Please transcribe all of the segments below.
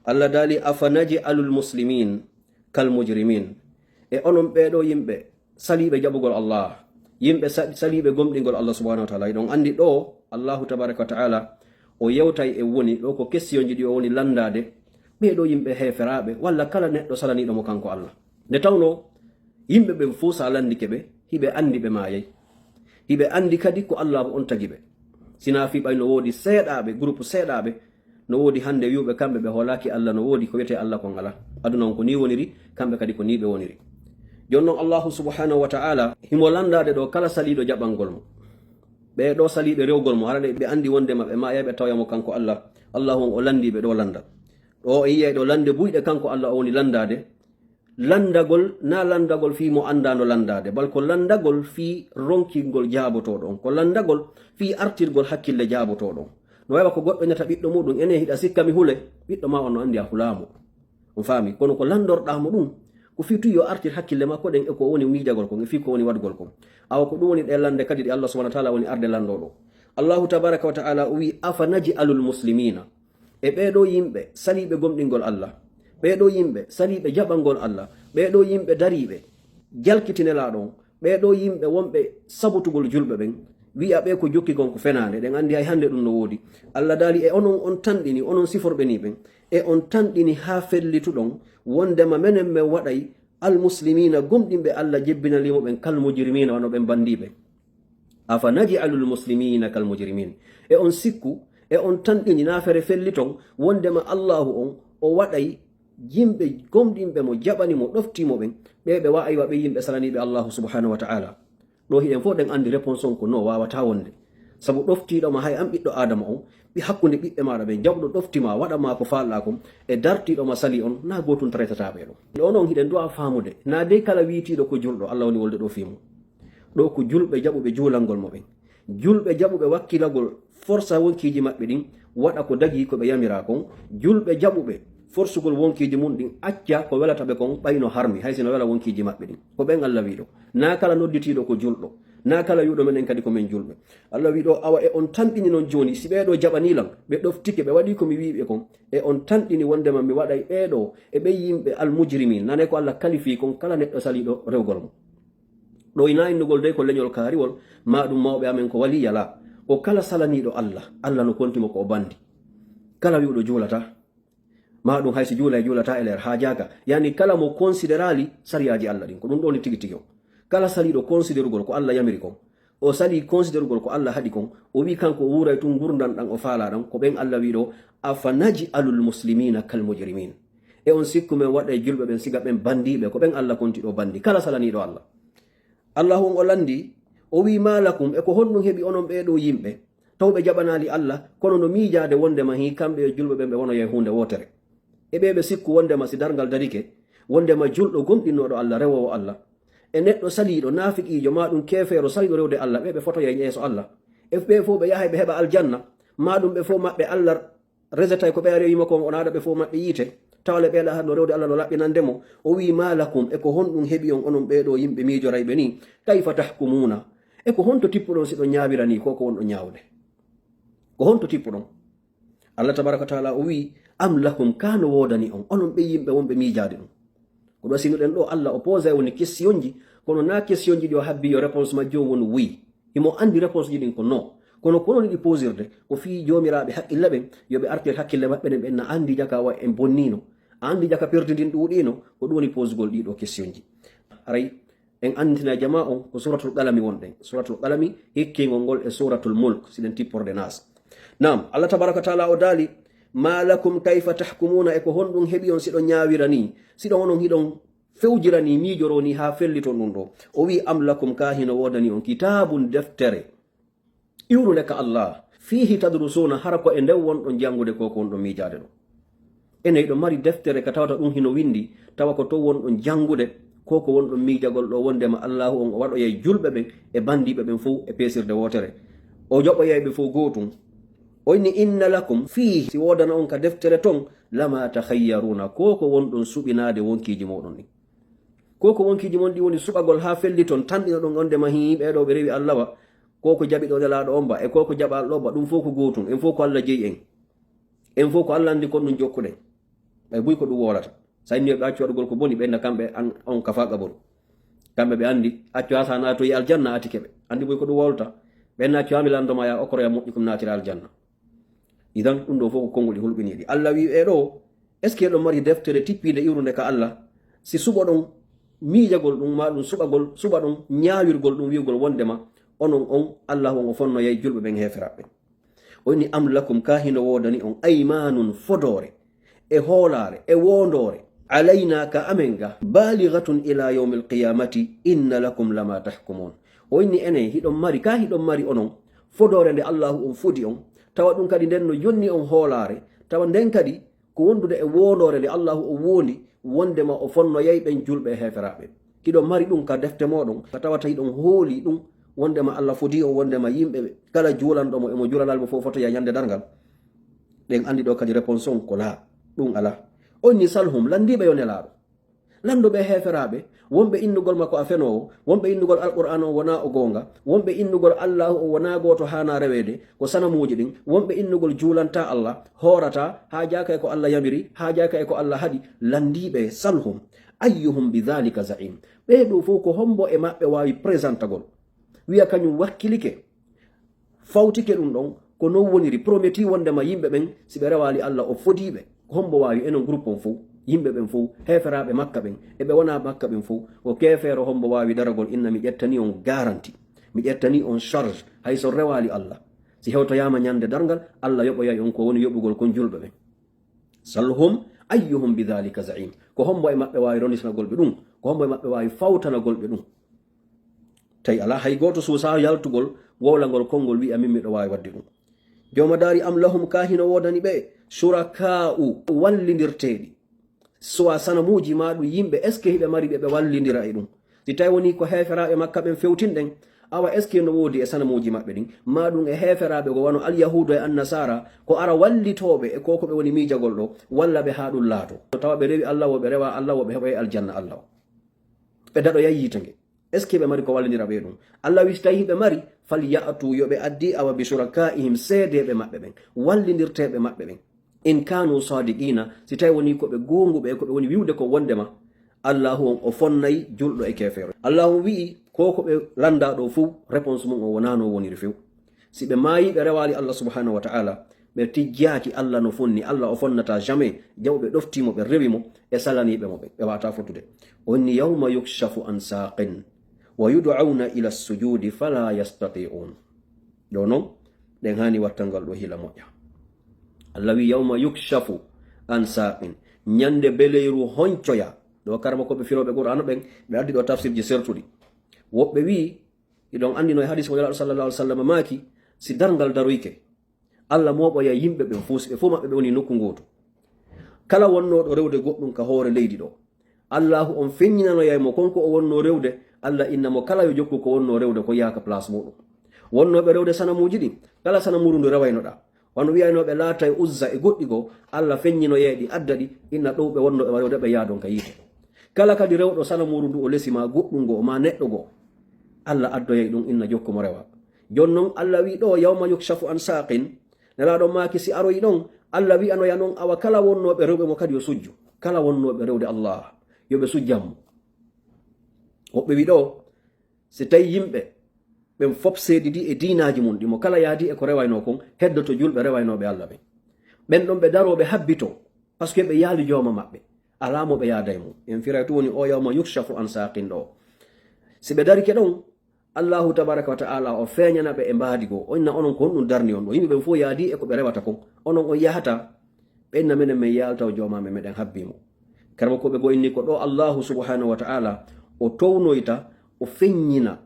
Allah dali afanaji alul muslimin kal mujrimin. E onon ɓeɗo yimɓe saliɓe jaɓugol Allah, yimɓe saliɓe gomɗingol Allah subhanahu wa ta'ala. Iɗon andi ɗo Allahu tabaraka wa ta'ala o yewtay e woni ɗo ko kessiyonji ɗi o woni landade ɓeɗo yimɓe heferaɓe walla kala neɗɗo salaniɗo mo kanko Allah. Nde tawno yimɓe ɓe fuu sa landike ɓe hiɓe andi ɓe mayay, hiɓe andi kadi ko Allah on tagi ɓe. Sina fi ɓay no woodi seeɗaɓe groupe seeɗaɓe no woodi hande wi'uɓe kamɓe ɓe holaki Allah, no woodi ko wiyete Allah kon ala. Aduna on ko ni woniri, kamɓe kadi ko ni ɓe woniri. Jonnon Allahu subhanahu wa ta'ala himo landade ɗo kala saliɗo jaɓangol mo, ɓe ɗo saliɓe rewgol mo harane ɓe andi wondema ɓe mayaɓe tawyamo kanko Allah. Allahu on o landi ɓe ɗo landa ɗo, e yiyay ɗo lande buyɗe kanko Allah o woni landade. Landagol na landagol fi mo andano landade, bal ko landagol fi ronkingol jabotoɗon, ko landagol fi artirgol hakkille jabotoɗon. No wawa ko goɗɗo ñata ɓiɗɗo muɗum ene hiɗa sikka mi hule, ɓiɗɗo ma on no andi a hulamo, on faami. Kono ko landorɗamo ɗum ko fi tu yo artir hakkille makko ɗen e ko woni miijagol kon, e fi ko woni wadgol kon. Awa ko ɗum woni ɗe lande kadi ɗe Allah subhanahu wa ta'ala woni arde landoɗo. Allahu tabaraka wa ta'ala o wi afanaji alul muslimina, e ɓeɗo yimɓe saliɓe gomɗingol Allah, ɓeɗo yimɓe saliɓe jaɓangol Allah, ɓeɗo yimɓe dariɓe jalkitinelaɗon, ɓeɗo yimɓe wonɓe sabutugol julɓe ɓen, wi'a ɓe ko jokki gon ko fenade, ɗen andi hay hande ɗum no woodi. Allah dali e onon on tanɗini, onon siforɓe ni ɓen, e on tanɗini ha fellituɗon wondema menen men waɗay almuslimina gomɗinɓe Allah jebbinalimo ɓen kal mujrimina wano ɓen bandiɓe. Afa naj'alul muslimina kal mujrimin, e on sikku e on tanɗini na fere felliton wondema Allahu on o waɗay yimɓe gomɗinɓe mo jaɓani mo ɗoftimo ɓen ɓe wawiwa ɓe yimɓe salaniɓe Allahu subhanahu wa ta'ala. Ɗo hiɗen fof ɗen andi réponse on ko no wawata wonde, sabu ɗoftiɗoma hay an ɓiɗɗo adama on ɓi hakkude ɓiɓɓe maɗa ɓen jaɓɗo ɗoftima waɗama ko falɗa kon e dartiɗoma sali on na gotum traitataɓe ɗo. Ɗo noon hiɗen du'a famude na dey kala wiitiɗo ko julɗo Allah woni wolde ɗo fimo. Ɗo ko julɓe jaɓuɓe juulangol mo ɓen, julɓe jaɓuɓe wakkilagol forsa wonkiji maɓɓe ɗin waɗa ko dagi ko ɓe yamira kon, julɓe jaɓuɓe forsugol wonkiji mum ɗin acca ko welata ɓe kon ɓayno harmi hay sino wela wonkiji maɓɓe ɗin, ko ɓen Allah wiɗo. Na kala nodditiɗo ko julɗo, na kala yuɗo men en kadi ko men julɓe. Allah wiɗo awa e on tanɗini non joni si ɓeɗo jaɓanilam ɓe ɗoftike ɓe waɗi komi wiɓe kon, e on tanɗini wondema mi waɗay ɓeɗo e ɓe yimɓe almujrimin, nane ko Allah kalifi kon kala neɗɗo saliɗo rewgol mo. Ɗo ina innugol dey ko leñol kaariwol ma ɗum mawɓe amen ko waliyala, o kala salaniɗo Allah, Allah no kontimo ko o bandi. Kala wiɗo juulata ma ɗum haysi juulata e ler hajaga, yani kala mo considérali sariyaji Allah ɗin ko ɗum ɗoni tigi tigi o. Kala saliɗo considérugol ko Allah yamiri kon, o sali considérugol ko Allah haɗi kon, o wi kanko wuray tun gurdan ɗan o faalaɗan, ko ɓen Allah wiɗo afanaji alul muslimina kal mujrimin, e on sikku men waɗa e julɓe ɓen siga ɓen bandiɓe ko ɓen Allah konti ɗo bandi kala salaniɗo Allah. Allahu on o landi o wi malakum, e ko honɗum heɓi onon ɓeɗo yimɓe tawɓe jaɓanali Allah kono no miijade wondema hi kamɓe e julɓe ɓen ɓe wono ye hunde wotere, e ɓe sikku wondema si dargal darike wondema julɗo gomɗinnoɗo Allah rewowo Allah e neɗɗo saliɗo nafiqijo ma ɗum kefeero saliɗo rewde Allah, ɓe fotoya e yeeso Allah, e ɓe fof ɓe yahay ɓe heɓa aljanna, ma ɗum ɓe fof maɓɓe Allah resatay ko ɓe ari wima ko on aɗa ɓe fof maɓɓe yiite tawle ɓeɗa hanno rewde Allah no laɓɓinandemo. O wi malakum, e ko honɗum heɓi on onon ɓeɗo yimɓe miijorayɓe ni, kayfa tahkumuna, e ko honto tippuɗon siɗon ñawira ni ko wonɗo ñawde, ko honto tippuɗon. Allah tabaraka wa ta'ala o wi am lakum kano wodani on onon ɓe yimɓe wonɓe miijade ɗum. Ko ɗo sinuɗen ɗo Allah o posa woni questionji, kono na questionji ɗi o habbi yo réponse majjo woni wi, himo andi réponse ji ɗin ko non, kono konon ɗi posirde o fi jomiraɓe haqqille ɓen yoɓe artir hakkille maɓɓe ɗen ɓen na andi jaka wa en bonnino, andi jaka perdidin ɗuɗino, ko ɗum woni posugol ɗiɗo questionji. Aray en andina jama on ko suratul qalami wonɗen, suratul qalami hikkingol ngol e suratul mulk siɗen tipporde nas. Nam Allah tabaraka wa ta'ala o dali malakum kayfa tahkumuna, e ko honɗum heɓi on siɗon ñawira ni, siɗon onon hiɗon fewjira ni miijoro ni ha felliton ɗum ɗo. O wi am lakum kahino wodani on kitabun deftere iwrude ka Allah fihi tadrusuna, hara ko e ndew wonɗon jangude ko wonɗon miijade ɗo. Ene ɗo mari deftere ka tawata ɗum hino windi tawa ko to wonɗon jangude ko wonɗon miijagol ɗo wondema Allahu on o waɗoyay julɓe ɓen e bandiɓe ɓen fof e pesirde wotere, o joɓoyayɓe fof gotum. O inni inna lakum fihi, si wodana on ka deftere ton lama takhayyaruna, ko wonɗon suɓinade wonkiji moɗon ɗi, ko wonkiji mon ɗi woni suɓagol ha felli ton tanɗino ɗon ondema hi ɓeɗo ɓe rewi Allah wa, ko jaɓiɗo nelaɗo on ba e ko jaɓaɗo ba, ɗum fof ko gotum, en fof ko Allah jeyi en fof ko Allah andi kon ɗum jokkuɗen. ɓay buy ko ɗum wolata sa inni ɓe accu waɗugol ko boni ɓenna kamɓe on kafa qabaru kamɓe ɓe andi accu ha sa natoyi aljanna ati keɓe andi buy ko ɗum wolta ɓenna accu hami landoma ya okoro ya moƴƴi kum natira aljanna idan ɗum ɗo fof ko konngol ɗi hulɓiniɗi allah wi ɓe ɗo est ce que ɗon mari deftere tippide iwrude ka allah si suɓo ɗon miijagol ɗum ma ɗum suɓa ɗon ñaawirgol ɗum wiwgol wondema onon on allah on o fonno yayi julɓe ɓen heferaɓe o inni am lakum ka hino wodani on aymanun fodore e hoolare e wondore alayna ka amen ga balighatun ila yawmi alqiyamati inna lakum lama tahkumun o inni enen hiɗon mari onon fodore nde allahu on fodi on tawa ɗum kadi nden no jonni on hoolare tawa nden kadi ko wondude e wondore nde allahu o wondi wondema o fonno yayi ɓen julɓe e heferaɓe hiɗon mari ɗum ka defte moɗon ka tawata hiɗon hooli ɗum wondema allah fodi o wondema yimɓe kala juulanɗomo emo juulanalmo fof fotoya ñande dargal ɗen andi ɗo kadi réponse on ko la ɗum ala on ni salhum landiɓe yo nelaɗo landuɓe heferaɓe wonɓe innugol makko a fenowo wonɓe innugol alqur'an o wona o gonga wonɓe innugol allahu o wona goto hana rewede ko sanamuji ɗin wonɓe innugol juulanta allah horata ha jaka e ko allah yamiri ha jaka e ko allah haɗi landiɓe salhum ayyuhum bidhalika zaim ɓeɗo fof ko hombo e maɓɓe wawi présentagol wiya kañum wakkilike fawtike ɗum ɗon ko non woniri prometi wondema yimɓe ɓen si ɓe rewali allah o fodiɓe hombo wawi enon groupe on fof yimɓe ɓen fof heferaɓe makka ɓen eɓe wona makka ɓen fof ko kefeero hombo wawi daragol inna mi ƴettani on garanti mi ƴettani on charge hay so rewali allah si hewtoyama ñande dargal allah yoɓoyay on ko woni yoɓugol kon julɓe ɓen salhum ayyuhum bidhalika zaim ko hombo e maɓɓe wawi ronisnagolɓe ɗum ko hombo e maɓɓe wawi fawtanagolɓe ɗum tawi ala hay goto suusa yaltugol wowlangol konngol wi'a min miɗo wawi wadde ɗum joma daari am lahum ka hino wodani ɓe suraka'u wallidirteɗi sowa sanamuji maɗum yimɓe est ce que hiɓe mari ɓe wallidira e ɗum si tawi woni ko heferaɓe makka ɓen fewtinɗen awa est ce que no woodi e sanamuji maɓɓe ɗin maɗum e heferaɓe ko wano alyahudu e annasara ko ara wallitoɓe e koko ɓe woni miijagol ɗo walla ɓe ha ɗum laato tawa ɓe rewi allah woɓe rewa allah woɓe heɓa e aljanna allah o ɓe daɗo yayyitege est ce que ɓe mari ko wallidira ɓe ɗum allah wi so tawi hiɓe mari fal ya'tu yoɓe addi awa bi surakaihim seedeɓe maɓɓe ɓen wallidirteɓe maɓɓe ɓen in kanu sadiqina si tawi woni koɓe gonguɓe e koɓe woni wiwde ko wondema allahu on o fonnayi julɗo e kefeero allahu wi'i ko ɓe landa ɗo fuu réponse mum o wonano woniri few si ɓe maayi ɓe rewali allah subhanahu wa ta'ala ɓe tijjaki allah no fonni allah o fonnata jamais jaw ɓe ɗoftimo ɓe rewimo e salaniɓe mo ɓe wata fotude onni yawma yukshafu an saqin wa yud'auna ila sujudi fala yastati'un ɗo noon ɗen hani wattangal ɗo hila moƴƴa allah wi yawma yukshafu an saqin ñande beleyru honcoya ɗo karama koɓe firoɓe qur'an ɓen ɓe addi ɗo tafsir ji sertuɗi woɓɓe wi iɗon andino e hadis mo yalaɗo sallallah alih sallam maaki si dargal daroyke allah moɓoya yimɓe ɓen fo si ɓe fo maɓɓe ɓe woni nokku goto kala wonnoɗo rewde goɗɗum ka hoore leydi ɗo allahu on feññinanoyaymo konko o wonno rewde allah innamo kala yo jokku ko wonno rewde ko yaaka place muɗum wonnoɓe rewde sanamuji ɗin kala sanamuru ndu rewaynoɗa wano wiyaynoɓe laata e uzza e goɗɗi goo allah feññinoyeɗi adda ɗi inna ɗo ɓe wonno e rewde ɓe yaadon ka yiite kala kadi rewɗo sanamuru ndu o lesima goɗɗum goo ma neɗɗo goo allah addoyay ɗum inna jokkumo rewa jonnon allah wi ɗo yawma yukshafu an saqin nelaɗon maaki si aroyi ɗon allah wi anoya noon awa kala wonnoɓe rewɓe mo kadi yo sujju kala wonnoɓe rewde allah yoɓe sujjanmo woɓɓe wi ɗo si tawi yimɓe ɓen fop seedidi e dinaji mum ɗimo kala yaadi e ko rewayno kon heddoto julɓe rewaynoɓe allah ɓen ɓen ɗon ɓe daroɓe habbito par ce que ɓe yaali jooma maɓɓe alamo ɓe yaaday mum en firay tu woni o yawma yukshafu an saqin ɗo si ɓe darike ɗon allahu tabaraka wa ta'ala o feeñana ɓe e mbaadi goo o inna onon ko honɗum darni on ɗo yimɓe ɓen fof yaadi e ko ɓe rewata kon onon on yahata ɓenna menen min yaltaw joomame meɗen habbimo karma ko ɓe go inni ko ɗo allahu subhanahu wa ta'ala o townoyta o feññina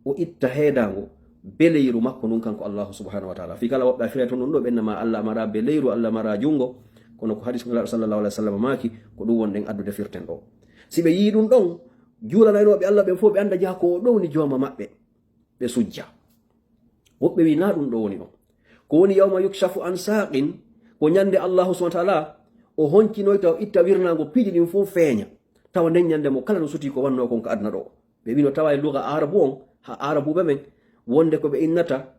o itta heedango beleyru makko ɗum kanko allahu subhanahu wa ta'ala fi kala woɓɓe a firay ton ɗum ɗo ɓennama allah mara beleyru allah mara jungo kono ko hadis ngalaɗo sallallahu alaihi wasallam maaki ko ɗum wonɗen addude firten ɗo si ɓe yii ɗum ɗon juulanaynoɓe allah ɓen fof ɓe anda jaha ko ɗo woni jooma maɓɓe ɓe sujja woɓɓe wi na ɗum ɗo woni ɗon ko woni yawma yukshafu an saqin ko ñande allahu subhanahu wa ta'ala o honcinoyta o itta wirnago piiji ɗin fof feeña tawa nden ñande mo kala no suti ko wanno kon ko adna ɗo ɓe wino tawa e luga arabu on ha arabuɓe men wonde ko ɓe innata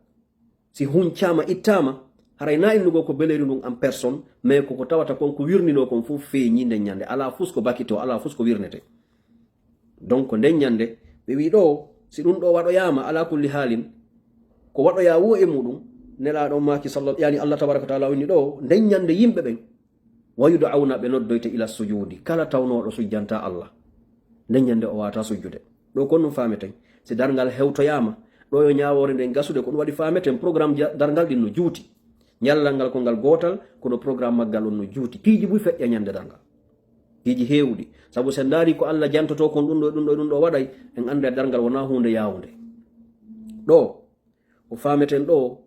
si huncama ittama haray na innugo ko beleri ndun en personne mais koko tawata kon ko wirnino kon fof feeñi nden ñande ala fus ko bakito ala fus ko wirnete donc nden ñande ɓe wi ɗo si ɗum ɗo waɗoyama ala kulli halin ko waɗoya wo e muɗum nelaɗo maki yani allah tabaraka wa taala woni ɗo nden ñande yimɓe ɓen wayudo awna ɓe noddoyte ila sujudi kala tawnoɗo sujjanta allah nden ñande o wata sujjude ɗo kon ɗum fameten si dargal hewtoyama ɗo yo ñawore nden gasude ko ɗum waɗi fameten programme dargal ɗin no juuti ñallal ngal ko ngal gotal kono programme maggal on no juuti piiji buy feƴƴa ñande dargal piiji heewɗi sabu sen daari ko allah jantoto kon ɗum ɗo waɗay en ande dargal wona hunde yawde ɗo ko fameten ɗo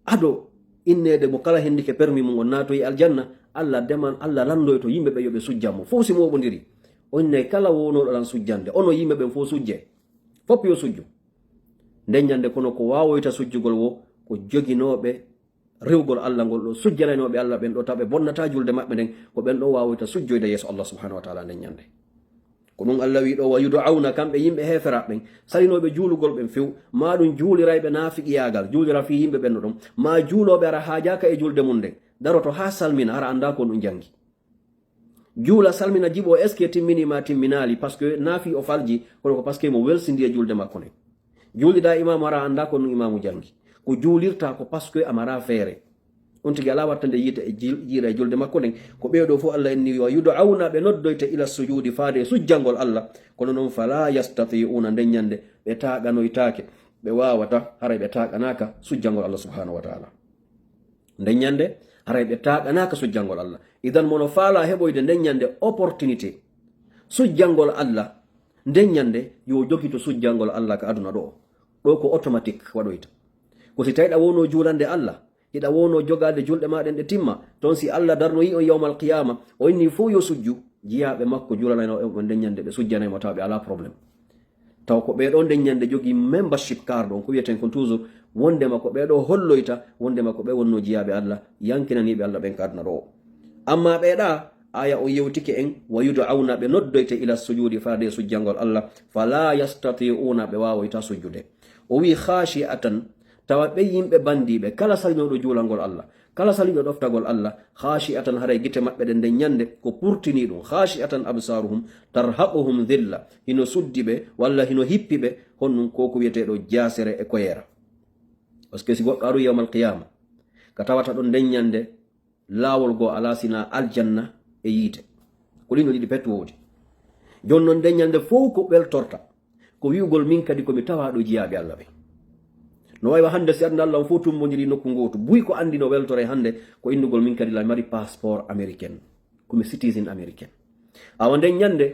ado innede mo kala hendike permis mum on natoyi aljanna allah deman allah landoy to yimɓe ɓe yoɓe sujjanmo fof si moɓodiri onne kala wonoɗo ɗan sujjande ono yimɓe ɓen fof sujje fop yo sujju nden ñande kono ko wawoyta sujjugol wo ko joginoɓe rewgol allah ngol ɗo sujjanaynoɓe allah ɓen ɗo taɓe bonnata julde maɓɓe nden ko ɓen ɗo wawoyta sujjoyde yeeso allah subhanahu wa taala nden ñande ko ɗum allah wi ɗo wa yud'auna kamɓe yimɓe heferaɓe ɓen salinoɓe juulugol ɓen few ma ɗum juulirayɓe naafiqiyagal juulira fi yimɓe ɓen ɗo ɗon ma juuloɓe ara hajaka e julde mum nden daroto ha salmina ara anda ko ɗum jangi juula salmina jiɓo est ce que timminima timminali par ce que naafi o falji kono ko par ce que mo welsidi e julde makko nden juuliɗa imamu ara anda ko ɗum imamu jangi ko juulirta ko par ce que amara feere on tigi ala wattande yiite e jiira e julde makko nden ko ɓeeɗo fof allah enni wa yud'auna ɓe noddoyte ila sujudi faade e sujjangol allah kono noon fala yastati'una nden ñande ɓe taaqanoytaake ɓe wawata haray ɓe taaqanaka sujjangol allah subhanahu wa taala nden ñande haray ɓe taaqanaka sujjangol allah idan mono faala heɓoyde nden ñande opportunité sujjangol allah nden ñande yo jogito sujjangol allah ka aduna ɗo ko automatique waɗoyta ko si tawiɗa wono juulande allah hiɗa wono jogade julɗe maɗen ɗe timma toon si allah darnoyi on yawmal qiyama o inni fof yo sujju jiyaɓe makko juulanayno ɓe nden ñande ɓe sujjanaymo taw ɓe ala probléme taw ko ɓeɗo nden ñande jogui membership card on ko wiyeten kon toujours wondema ko ɓeɗo holloyta wondema ko ɓe wonno jiyaɓe allah yankinaniɓe allah ɓen kadna ɗo amma ɓeɗa aya o yewtike en wa yud'auna ɓe noddoyte ila sujudi faade sujjangol allah fala yastati'una ɓe wawoyta sujjude o wi khashi'atan tawa ɓe yimɓe bandiɓe kala salinoɗo juulangol allah kala salino ɗoftagol allah khashi'atan haray gite maɓɓe ɗen nden ñande ko purtini ɗum khashi'atan absaruhum tarhaquhum dhilla hino suddi ɓe walla hino hippi ɓe honɗum koko wiyeteɗo jasere e koyera par ce que si goɗɗo aru yawmal qiyama ka tawata ɗon nden ñande laawol go ala sina aljanna e yiite ko ɗino ɗiɗi petwodi joni noon nden ñande fof ko ɓeltorta ko wiwgol min kadi komi tawaɗo jiyaɓe allah ɓe no wawi hande si adna allah on fof tumbodiri nokku goto buy ko andi no weltore hande ko innugol min kadi la mari passeport américaine komi citizen américaine awa nden ñande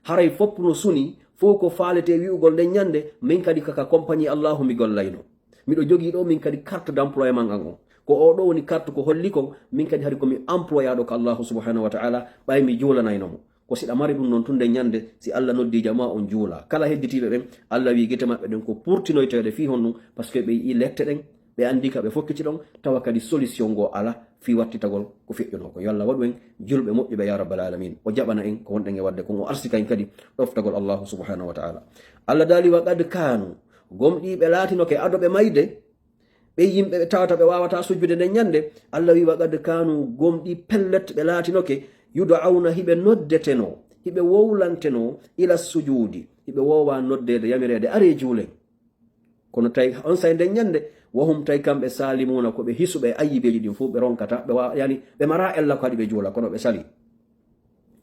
haray fopp no suni fof ko faalete wi'ugol nden ñande min kadi kaka compagnie allahu mi gollayno miɗo jogui ɗo min kadi carte d' employement an on ko oɗo woni carte ko holli kon min kadi hari komi employaɗo ko allahu subhanahu wa taala ɓay mi juulanaynomo ko siɗa mari ɗum noon tunde ñande si allah noddi jama on juula kala hedditiɓe ɓen allah wi guete maɓɓe ɗen ko purtinoytoyde fi hon ɗum par ce que ɓe yi lette ɗen ɓe andi ka ɓe fokkiti ɗon tawa kadi solution go ala fi wattitagol ko feƴƴuno ko yo allah waɗu en julɓe moƴƴuɓe ya rabbal alamin o jaɓana en ko wonɗen e wadde kon o arsika en kadi ɗoftagol allahu subhanahu wa taala allah daali wa qad kanu gomɗiɓe laatinoke adoɓe mayde ɓe yimɓe ɓe tawata ɓe wawata sujjude nden ñande allah wi wa qad kanu gomɗi pellet ɓe laatinoke yud'auna hiɓe noddeteno hiɓe wowlanteno ila sujudi hiɓe wowa noddede yamirede are juulen kono tawi on say nden ñande wahum tawi kamɓe salimuna koɓe hisuɓe ayibeji ɗin fof ɓe ronkata yani ɓe mara ella ko haɗi ɓe juula kono ɓe sali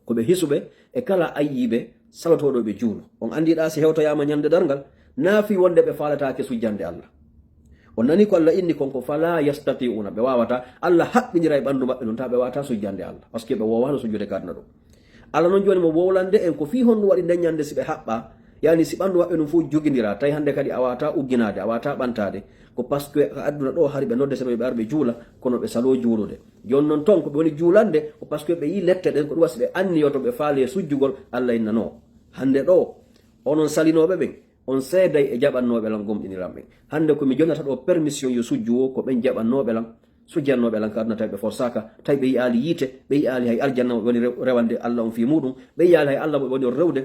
koɓe hisuɓe e kala ayiɓe salotoɗo ɓe juulo on andiɗa si hewtoyama ñande dargal naafi wonde ɓe falatake sujjande allah on nani ko allah inni konko fala yastati'una ɓe wawata allah haɓɓidira e ɓandu maɓɓe ɗum ta ɓe wawata sujjande allah par ce que ɓe wowano sujjude kadna ɗum allah noon joni mo wowlande en ko fi honɗum waɗi nden ñande si ɓe haɓɓa yani si ɓandu maɓɓe ɗum fof jogidira tawi hande kadi a wawata ugginade a wawata ɓantade ko par ce que adduna ɗo hari ɓe nodde seno ɓe arɓe juula kono ɓe salo juulude joni noon ton koɓe woni juulande ko par ce que ɓe yi lette ɗen ko ɗum wasi ɓe anniyoto ɓe faali e sujjugol allah innano hande ɗo onon salinoɓe ɓen on seeday e jaɓannoɓe lan gomɗiniran ɓen hande komi jonnata ɗo permission yo sujju o ko ɓen jaɓannoɓe lan sujjannoɓe lan ka aduna tawi ɓe forsaka tawi ɓe yiyaali yiite ɓe yiyaali hay aljanna woni rewande allah on fi muɗum ɓe yiyaali hay allah woni rewde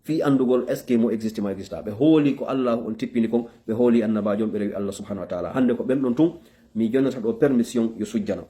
fi andugol est ce que mo existe ɓe hooli ko allah on tippini kon ɓe hooli annabajo on ɓe rewi allah subhanahu wa taala hande ko ɓen ɗon tun mi jonnata ɗo permission yo sujjana